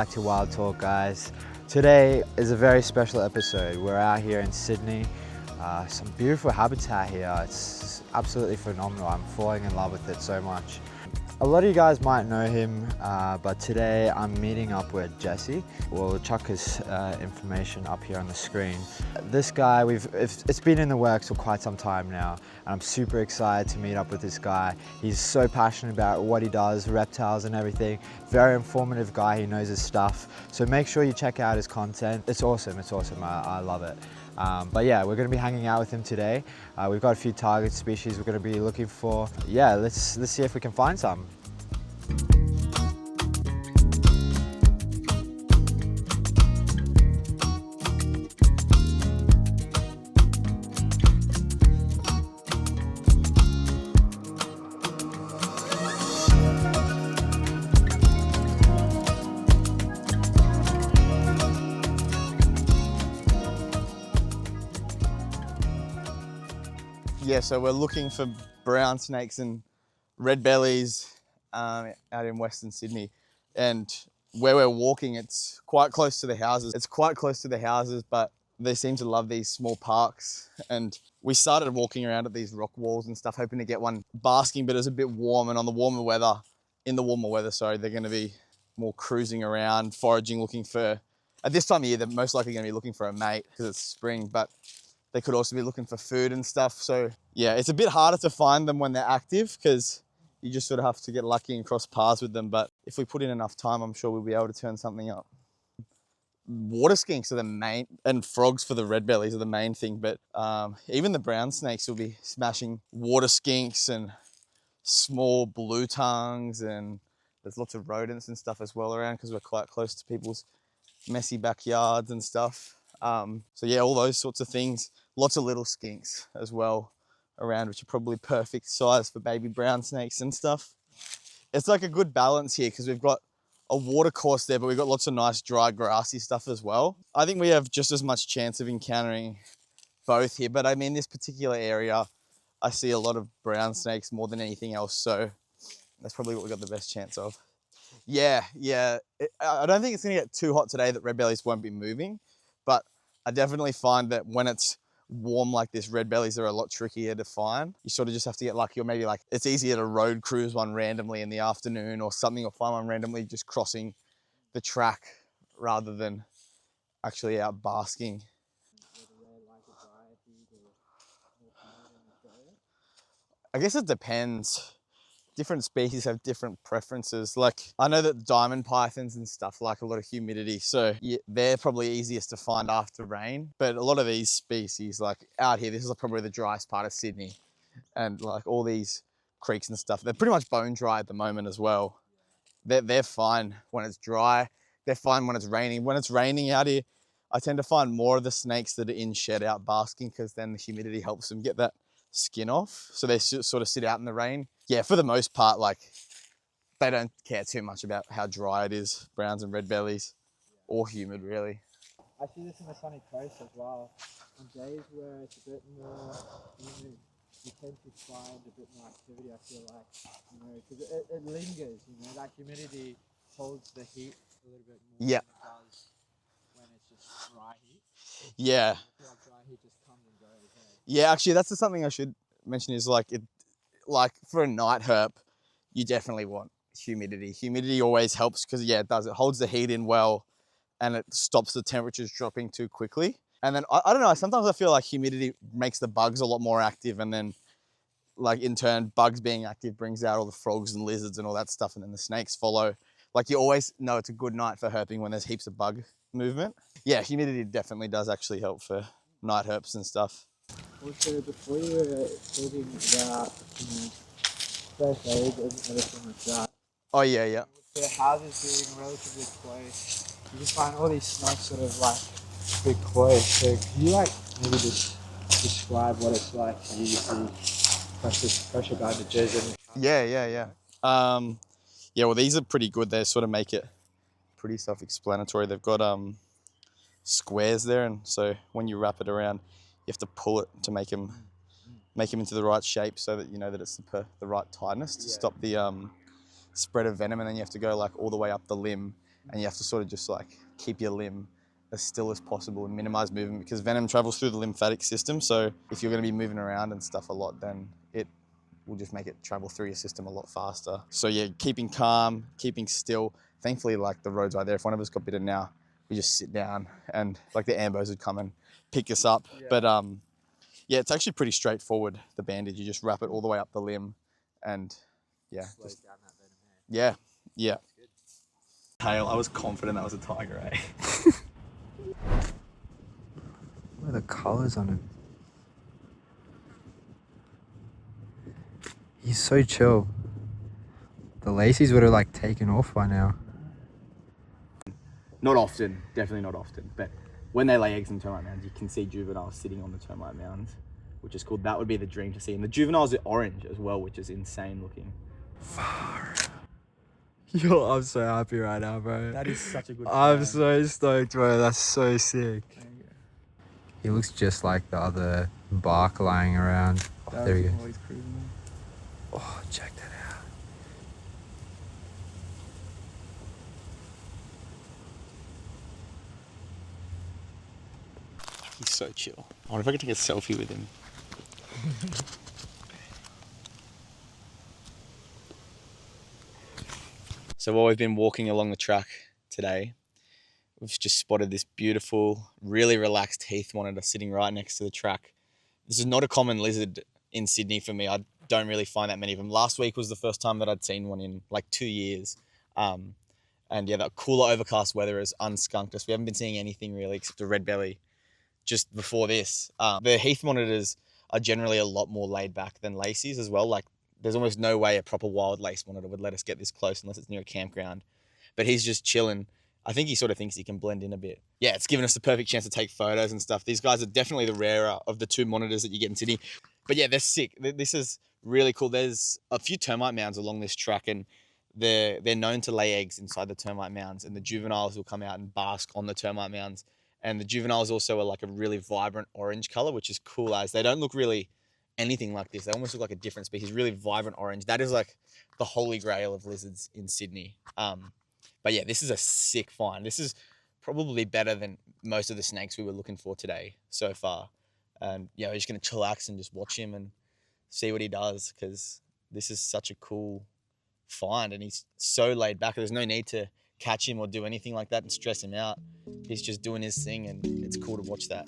back to Wild Talk, guys. Today is a very special episode. We're out here in Sydney. Some beautiful habitat here. It's absolutely phenomenal. I'm falling in love with it so much. A lot of you guys might know him, but today I'm meeting up with Jesse. We'll chuck his information up here on the screen. This guy, it's been in the works for quite some time now, and I'm super excited to meet up with this guy. He's so passionate about what he does, reptiles and everything. Very informative guy, he knows his stuff. So make sure you check out his content. It's awesome, I love it. But yeah, we're going to be hanging out with him today. We've got a few target species we're going to be looking for. Yeah, let's see if we can find some. Yeah, so we're looking for brown snakes and red bellies out in Western Sydney. And where we're walking, it's quite close to the houses. But they seem to love these small parks. And we started walking around at these rock walls and stuff, hoping to get one basking, but it was a bit warm. And in the warmer weather, they're going to be more cruising around, foraging, looking for, at this time of year, they're most likely going to be looking for a mate because it's spring, but they could also be looking for food and stuff. So yeah, it's a bit harder to find them when they're active because you just sort of have to get lucky and cross paths with them. But if we put in enough time, I'm sure we'll be able to turn something up. Water skinks are the main, and frogs for the red bellies are the main thing. But even the brown snakes will be smashing water skinks and small blue tongues. And there's lots of rodents and stuff as well around because we're quite close to people's messy backyards and stuff. So yeah, all those sorts of things. Lots of little skinks as well around, which are probably perfect size for baby brown snakes and stuff. It's like a good balance here because we've got a water course there, but we've got lots of nice dry grassy stuff as well. I think we have just as much chance of encountering both here, but I mean, this particular area, I see a lot of brown snakes more than anything else. So that's probably what we got the best chance of. Yeah. I don't think it's gonna get too hot today that red bellies won't be moving, but I definitely find that when it's warm like this, red bellies are a lot trickier to find. You sort of just have to get lucky, or maybe like it's easier to road cruise one randomly in the afternoon or something, or find one randomly just crossing the track rather than actually out basking. I guess it depends. Different species have different preferences. Like I know that diamond pythons and stuff like a lot of humidity, so yeah, they're probably easiest to find after rain. But a lot of these species, like out here, this is probably the driest part of Sydney, and like all these creeks and stuff, they're pretty much bone dry at the moment as well. They're fine when it's dry. They're fine when it's raining. When it's raining out here, I tend to find more of the snakes that are in shed out basking because then the humidity helps them get that skin off. So they sort of sit out in the rain. Yeah, for the most part, like they don't care too much about how dry it is, browns and red bellies, or humid really. I see this in the sunny coast as well. On days where it's a bit more humid, you tend to find a bit more activity, I feel like, because it lingers, that humidity holds the heat a little bit more than it does when it's just dry heat. Yeah. I feel like dry heat just comes and goes. Yeah, actually, that's something I should mention is like for a night herp, you definitely want humidity. Humidity always helps because it holds the heat in well and it stops the temperatures dropping too quickly. And then I don't know, sometimes I feel like humidity makes the bugs a lot more active, and then like in turn, bugs being active brings out all the frogs and lizards and all that stuff, and then the snakes follow. Like you always know it's a good night for herping when there's heaps of bug movement. Yeah, humidity definitely does actually help for night herps and stuff. Also, before you were talking about, first aid and everything like that. Oh yeah. The houses being relatively close, you just find all these snakes sort of like a bit close. So can you maybe just describe what it's like for you to see pressure bandages? Yeah. Well, these are pretty good. They sort of make it pretty self-explanatory. They've got squares there, and so when you wrap it around, you have to pull it to make them into the right shape, so that you know that it's the right tightness to stop the spread of venom. And then you have to go like all the way up the limb and you have to sort of just like keep your limb as still as possible and minimize movement, because venom travels through the lymphatic system. So if you're going to be moving around and stuff a lot, then it will just make it travel through your system a lot faster. So yeah, keeping calm, keeping still. Thankfully, like the road's right there. If one of us got bitten now, we just sit down and like the ambos would come and pick us up. Yeah. But yeah, it's actually pretty straightforward, the bandage. You just wrap it all the way up the limb and yeah. Just, down that venom, yeah, yeah. Tail, I was confident that was a tiger, eh? What are the colours on him? He's so chill. The laces would have like taken off by now. Not often, definitely not often. But when they lay eggs in termite mounds, you can see juveniles sitting on the termite mounds, which is cool. That would be the dream to see. And the juveniles are orange as well, which is insane looking. Far. Yo, I'm so happy right now, bro. That is such a good I'm so stoked, bro. That's so sick. He looks just like the other bark lying around. Oh, there he goes. Oh, check that out. He's so chill. I wonder if I could take a selfie with him. So while we've been walking along the track today, we've just spotted this beautiful, really relaxed heath monitor sitting right next to the track. This is not a common lizard in Sydney for me. I don't really find that many of them. Last week was the first time that I'd seen one in like 2 years. And yeah, that cooler overcast weather has unskunked us. We haven't been seeing anything really except a red belly just before this. The heath monitors are generally a lot more laid back than laces as well. Like there's almost no way a proper wild lace monitor would let us get this close unless it's near a campground. But he's just chilling. I think he sort of thinks he can blend in a bit. Yeah, it's given us the perfect chance to take photos and stuff. These guys are definitely the rarer of the 2 monitors that you get in Sydney. But yeah, they're sick. This is really cool. There's a few termite mounds along this track, and they're known to lay eggs inside the termite mounds, and the juveniles will come out and bask on the termite mounds. And the juveniles also are like a really vibrant orange color, which is cool as they don't look really anything like this. They almost look like a different species, really vibrant orange. That is like the holy grail of lizards in Sydney. But yeah, this is a sick find. This is probably better than most of the snakes we were looking for today so far. And yeah, we're just gonna chillax and just watch him and see what he does, because this is such a cool find and he's so laid back. There's no need to catch him or do anything like that and stress him out. He's just doing his thing and it's cool to watch that.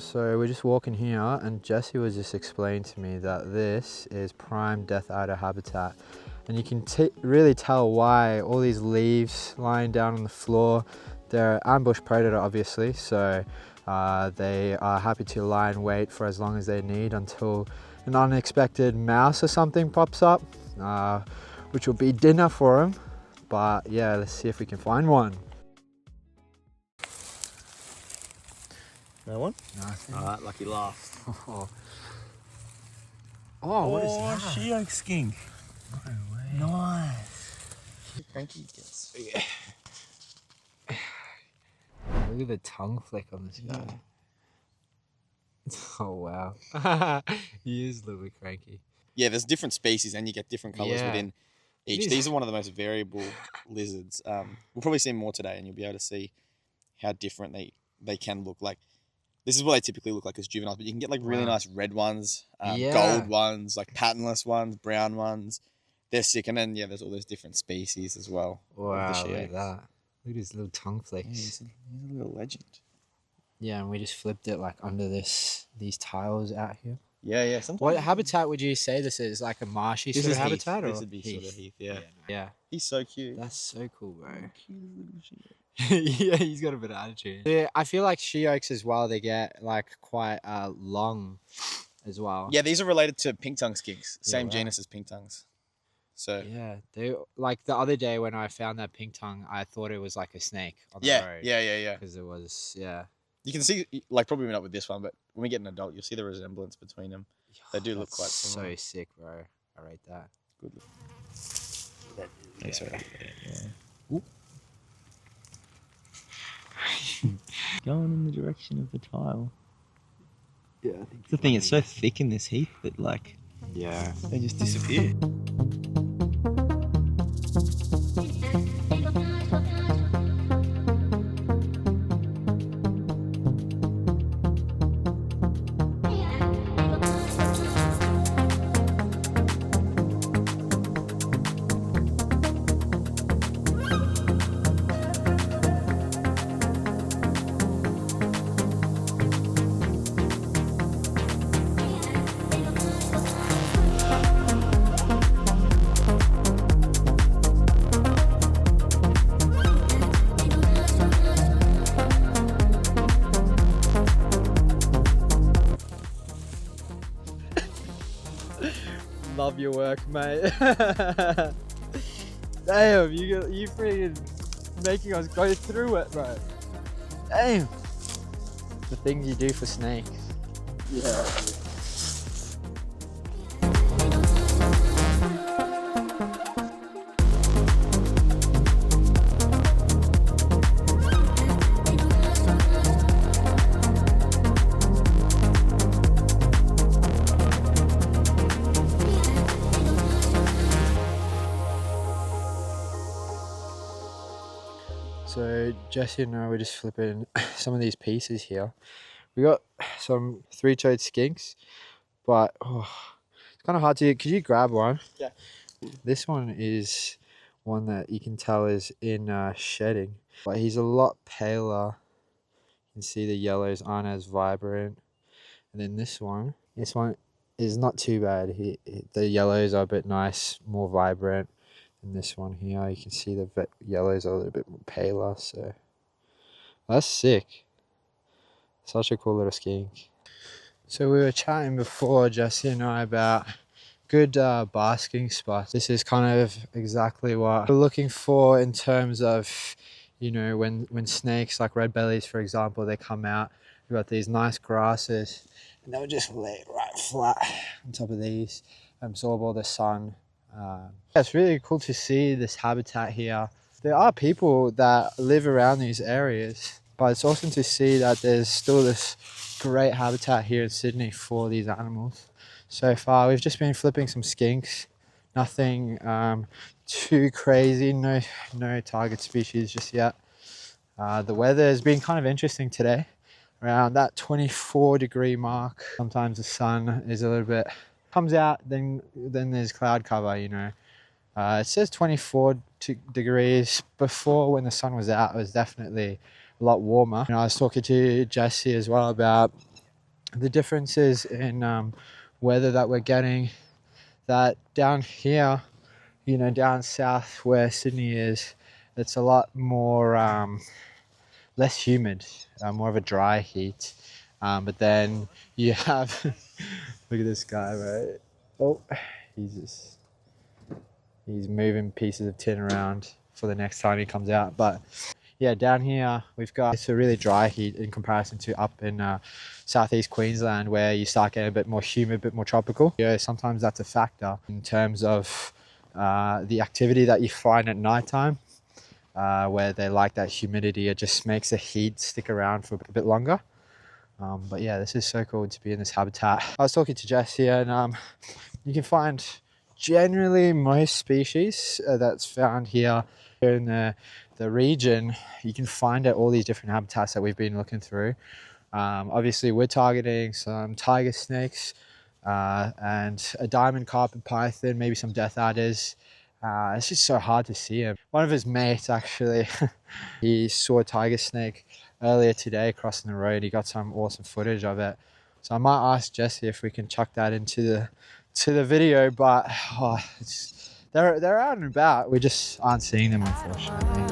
So we're just walking here and Jesse was just explaining to me that this is prime death adder habitat, and you can really tell why. All these leaves lying down on the floor, they're ambush predator obviously, so they are happy to lie in wait for as long as they need until an unexpected mouse or something pops up, which will be dinner for them. But yeah, let's see if we can find one. No one? Nothing. Alright, lucky last. Oh, what is that? She-oak skink. No way. Nice. Cranky gets. Yeah. Look at the tongue flick on this guy. Yeah. Oh wow. He is a little bit cranky. Yeah, there's different species and you get different colours within each. These are one of the most variable lizards. We'll probably see more today and you'll be able to see how different they can look. Like, this is what they typically look like as juveniles, but you can get like really nice red ones, gold ones, like patternl's ones, brown ones. They're sick. And then, yeah, there's all those different species as well. Wow, look at that. Look at his little tongue flicks. Yeah, he's a little legend. Yeah, and we just flipped it like under these tiles out here. Yeah. Sometimes. What habitat would you say this is? Like a marshy sort of habitat? This would be sort of heath, Yeah. He's so cute. That's so cool, bro. Cute little shit. Yeah, he's got a bit of attitude. Yeah, I feel like she-oaks as well, they get like quite long as well. Yeah, these are related to pink tongue skinks. Same genus as pink tongues. So yeah, they like the other day when I found that pink tongue, I thought it was like a snake on the road. Yeah. Because it was, You can see, like, probably not with this one, but when we get an adult, you'll see the resemblance between them. They do look quite similar. So sick, bro. I rate that. Good. Thanks, right. Going in the direction of the tile. Yeah, I think The thing, it's so thick in this heath that, like, yeah. they just disappear. Love your work, mate. Damn, you freaking making us go through it, bro. Damn. The things you do for snakes. Yeah. So Jesse and I were just flipping some of these pieces here. We got some three-toed skinks, but it's kind of hard to. Could you grab one? Yeah. This one is one that you can tell is in shedding, but he's a lot paler. You can see the yellows aren't as vibrant. And then this one is not too bad. The yellows are a bit nice, more vibrant. And this one here, you can see the yellows are a little bit more paler. So that's sick. Such a cool little skink. So we were chatting before, Jesse and I, about good basking spots. This is kind of exactly what we're looking for in terms of, you know, when snakes like red bellies, for example, they come out. We've got these nice grasses, and they'll just lay right flat on top of these, absorb all the sun. It's really cool to see this habitat here. There are people that live around these areas, but it's awesome to see that there's still this great habitat here in Sydney for these animals. So far, we've just been flipping some skinks. Nothing too crazy, no target species just yet. The weather has been kind of interesting today, around that 24-degree mark. Sometimes the sun is a little bit, comes out, then there's cloud cover, you know. It says 24 degrees. Before, when the sun was out, it was definitely a lot warmer. You know, I was talking to Jesse as well about the differences in weather that we're getting. That down here, you know, down south where Sydney is, it's a lot more less humid, more of a dry heat. But then you have look at this guy, right? Oh, he's moving pieces of tin around for the next time he comes out. But yeah, down here we've got, it's a really dry heat in comparison to up in southeast Queensland, where you start getting a bit more humid, a bit more tropical. Yeah, sometimes that's a factor in terms of the activity that you find at nighttime, where they like that humidity. It just makes the heat stick around for a bit longer. But yeah, this is so cool to be in this habitat. I was talking to Jesse, and you can find generally most species that's found here in the region. You can find at all these different habitats that we've been looking through. Obviously, we're targeting some tiger snakes and a diamond carpet python, maybe some death adders. It's just so hard to see him. One of his mates, actually, he saw a tiger snake earlier today crossing the road. He got some awesome footage of it. So I might ask Jesse if we can chuck that into the video, but they're out and about. We just aren't seeing them, unfortunately.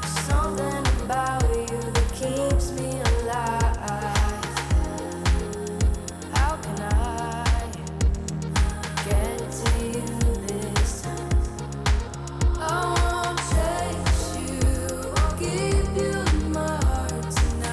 Something about you that keeps me alive. How can I get to you this time? I won't chase you, I'll give you my heart tonight.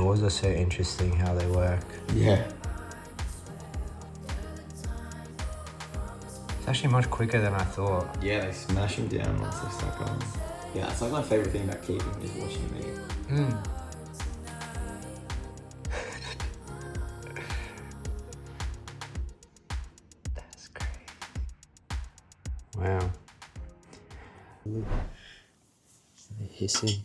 jaws are so interesting how they work. Yeah. It's actually much quicker than I thought. Yeah, they smash them down once they start going. Yeah, it's like my favourite thing about keeping is watching them eat. Mm. That's crazy. Wow. Look. They're hissing.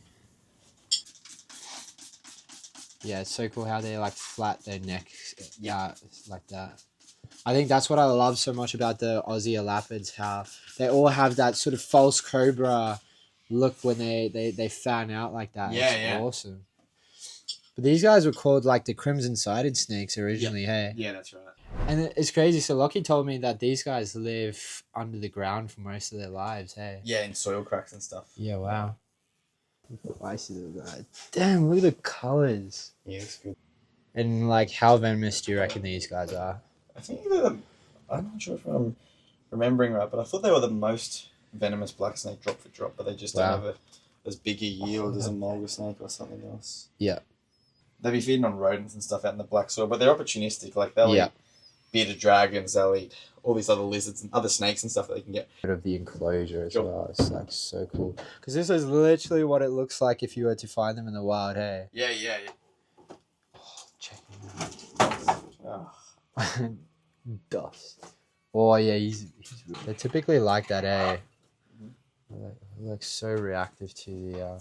Yeah, it's so cool how they like flat their neck. Yeah, it's like that. I think that's what I love so much about the Aussie elapids, how they all have that sort of false cobra look when they fan out like that. Yeah, it's yeah. awesome. But these guys were called like the crimson-sided snakes originally, hey? Yeah, that's right. And it's crazy. So Lockie told me that these guys live under the ground for most of their lives, hey? Yeah, in soil cracks and stuff. Yeah, wow. Spicy little guy. Damn, look at the colors. Yeah, it's good. And like, how venomous do you reckon these guys are? I think I'm not sure if I'm remembering right, but I thought they were the most venomous black snake drop for drop, but they just Wow. don't have as big a yield as a mulga snake or something else. Yeah. They'd be feeding on rodents and stuff out in the black soil, but they're opportunistic. Like they'll Yeah. eat bearded dragons, they'll eat all these other lizards and other snakes and stuff that they can get. Of the enclosure as Sure. well. It's like so cool. Because this is literally what it looks like if you were to find them in the wild, hey? Yeah, yeah, Check yeah. Oh. it out. Dust. Oh yeah, they're typically like that, eh? They're like so reactive to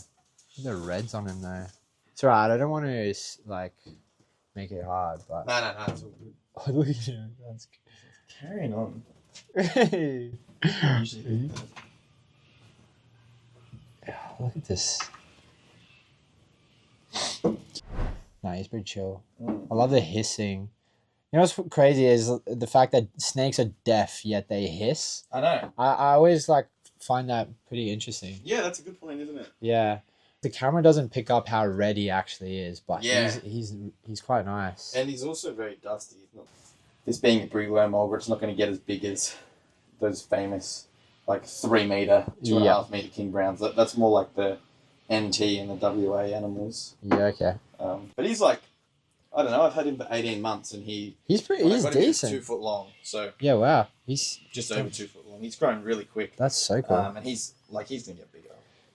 the reds on him though. It's alright. I don't want to like make it hard, but No, it's all good. oh, look at him. That's Carrying on. hey. Usually Look at this. No, he's pretty chill. I love the hissing. You know what's crazy is the fact that snakes are deaf yet they hiss. I know. I always like find that pretty interesting. Yeah, that's a good point, isn't it? Yeah, the camera doesn't pick up how red he actually is, but Yeah. he's quite nice. And he's also very dusty. This being a breedworm mulga, it's not going to get as big as those famous, like 3 meter, 2.5 meter king browns. That's more like the NT and the WA animals. Yeah, okay. But he's like, I don't know. I've had him for 18 months, and He's when I he's got him, he was decent. 2 foot long. So Yeah, wow. He's just over 2 foot long. He's grown really quick. that's so cool. And he's going to get bigger.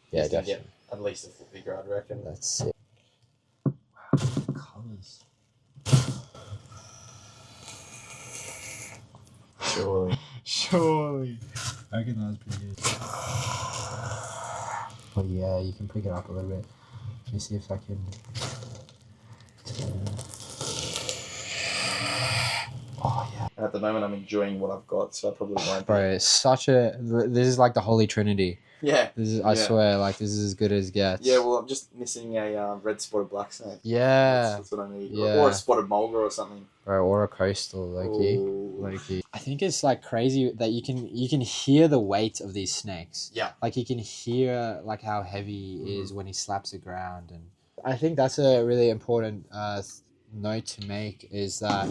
Yeah, he's gonna definitely. get at least a foot bigger, I'd reckon. That's it. Wow, colors. Surely. I reckon that was pretty good. But yeah, you can pick it up a little bit. Let me see if I can. Oh yeah. At the moment, I'm enjoying what I've got, so I probably won't. Bro, it's such a. This is like the Holy Trinity. Yeah. This is, I Yeah. swear, like this is as good as it gets. Yeah, well, I'm just missing a red spotted black snake. Yeah. That's what I need. Yeah. Or a spotted mulga or something. Bro, or a coastal, Loki. Ooh. Loki. I think it's like crazy that you can hear the weight of these snakes. Yeah. Like you can hear like how heavy he is when he slaps the ground, and I think that's a really important note to make is that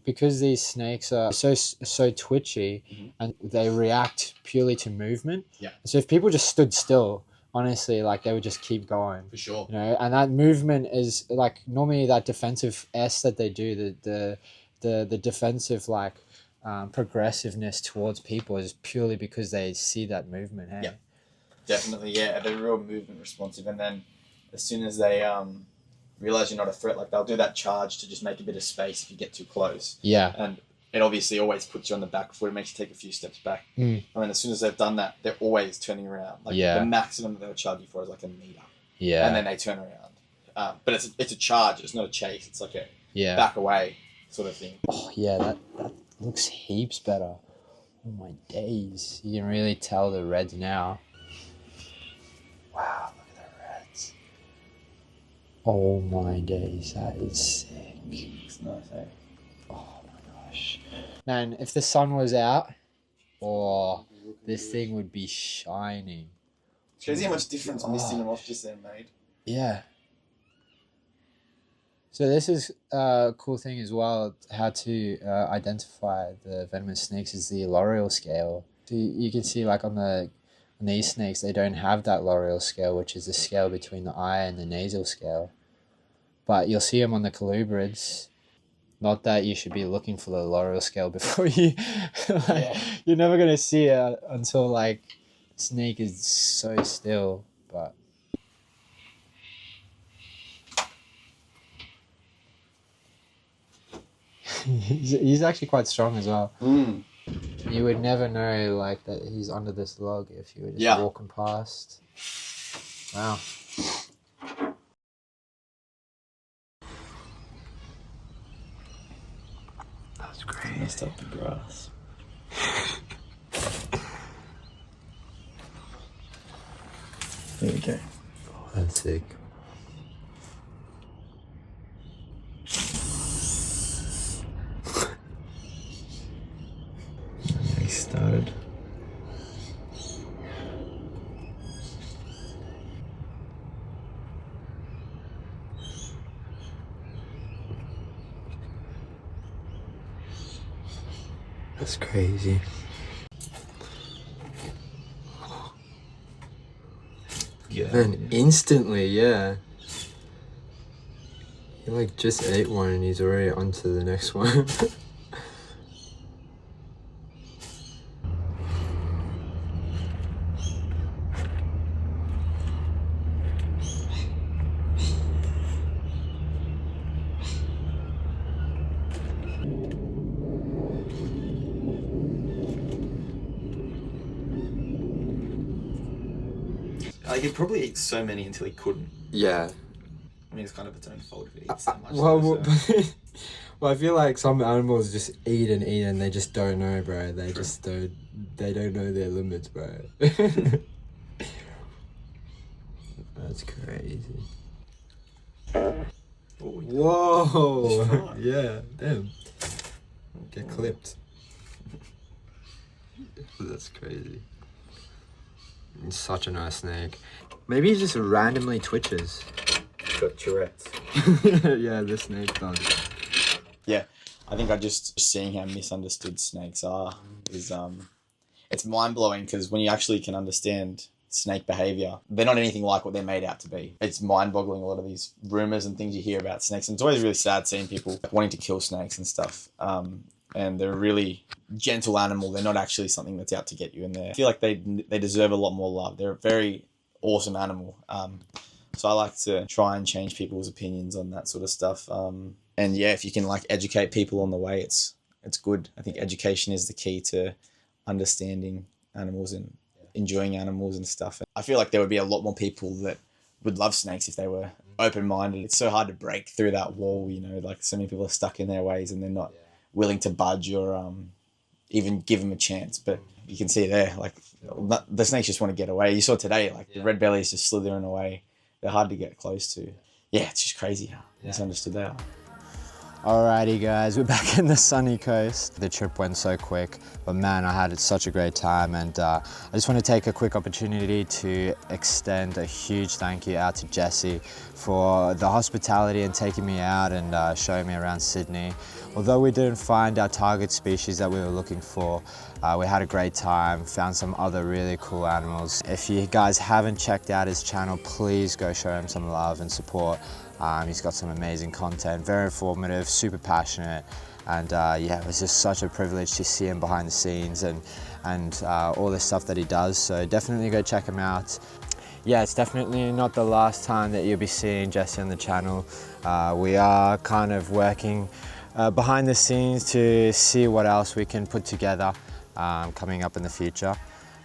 because these snakes are so twitchy and they react purely to movement. Yeah. So if people just stood still, honestly, like they would just keep going. For sure. And that movement is like normally that defensive S that they do, the defensive like progressiveness towards people is purely because they see that movement. Hey. Yeah. Definitely, yeah. They're real movement responsive, and then as soon as they realize you're not a threat, like they'll do that charge to just make a bit of space if you get too close. Yeah. And it obviously always puts you on the back foot. It makes you take a few steps back. Mm. And then as soon as they've done that, they're always turning around. Like Yeah. the maximum that they'll charge you for is like a meter. Yeah. And then they turn around. But it's a charge. It's not a chase. It's like a Yeah. back away sort of thing. Oh yeah, that looks heaps better. Oh my days. You can really tell the reds now. Wow, look at the reds. Oh my days, that is sick. It's nice, eh? Oh my gosh. Man, if the sun was out, this thing would be shining. It's crazy how much difference misting them off just then made. Yeah. So this is a cool thing as well, how to identify the venomous snakes is the L'Oreal scale. So you can see like on these snakes, they don't have that L'Oreal scale, which is the scale between the eye and the nasal scale. but you'll see them on the colubrids. Not that you should be looking for the L'Oreal scale before you. You're never gonna see it until like snake is so still. But he's actually quite strong as well. You would never know like that he's under this log if you were just walking past. Wow. That's great. Messed up the grass. There we go. Oh, that's sick. He started. That's crazy. Yeah. Man, instantly, yeah. He like just ate one and he's already on to the next one. Like he'd probably eat so many until he couldn't. Yeah. I mean, it's kind of its own fault if he eats that much. Well, well, I feel like some animals just eat and they just don't know, bro. They just don't. They don't know their limits, bro. That's crazy. Whoa! Yeah, damn. Get clipped. That's crazy. He's such a nice snake. Maybe he just randomly twitches. Got Tourette's. Yeah, the snake does. Yeah, I think just seeing how misunderstood snakes are is it's mind blowing because when you actually can understand snake behavior, they're not anything like what they're made out to be. It's mind boggling a lot of these rumors and things you hear about snakes, and it's always really sad seeing people wanting to kill snakes and stuff. And they're a really gentle animal. They're not actually something that's out to get you. And I feel like they deserve a lot more love. They're a very awesome animal. So I like to try and change people's opinions on that sort of stuff. And yeah, if you can like educate people on the way, it's good. I think education is the key to understanding animals and enjoying animals and stuff. And I feel like there would be a lot more people that would love snakes if they were open-minded. It's so hard to break through that wall, you know, like so many people are stuck in their ways and they're not willing to budge or even give them a chance. But you can see there, like the snakes just want to get away. You saw today, like the red bellies just slithering away. They're hard to get close to. Yeah, it's just crazy how misunderstood they are. Alrighty guys, we're back in the sunny coast. The trip went so quick, but man, I had such a great time, and I just want to take a quick opportunity to extend a huge thank you out to Jesse for the hospitality and taking me out and showing me around Sydney. Although we didn't find our target species that we were looking for, we had a great time, found some other really cool animals. If you guys haven't checked out his channel, please go show him some love and support. He's got some amazing content, very informative, super passionate, and yeah, it was just such a privilege to see him behind the scenes and all the stuff that he does, so definitely go check him out. Yeah, it's definitely not the last time that you'll be seeing Jesse on the channel. We are kind of working behind the scenes to see what else we can put together coming up in the future.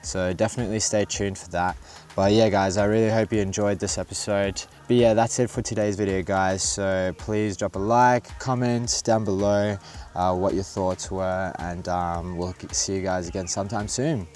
So definitely stay tuned for that. But yeah guys, I really hope you enjoyed this episode. But yeah, that's it for today's video guys. So please drop a like, comment down below what your thoughts were, and we'll see you guys again sometime soon.